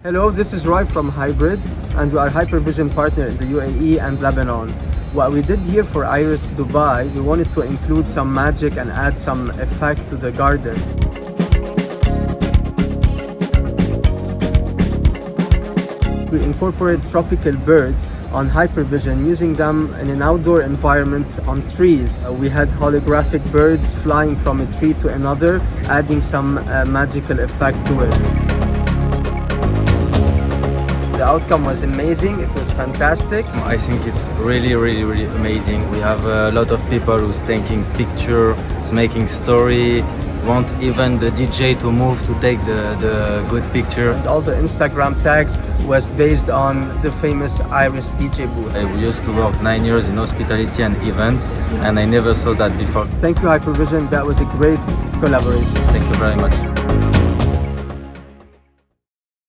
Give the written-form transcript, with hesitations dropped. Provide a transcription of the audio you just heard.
Hello, this is Roy from Hybrid, and we are HYPERVSN partner in the UAE and Lebanon. What we did here for Iris Dubai, we wanted to include some magic and add some effect to the garden. We incorporate tropical birds on HYPERVSN, using them in an outdoor environment on trees. We had holographic birds flying from a tree to another, adding some magical effect to it. The outcome was amazing, it was fantastic. I think it's really amazing. We have a lot of people who's taking pictures, making story, want even the DJ to move to take the good picture. All the Instagram tags was based on the famous Iris DJ booth. I used to work 9 years in hospitality and events, and I never saw that before. Thank you, HYPERVSN. That was a great collaboration. Thank you very much.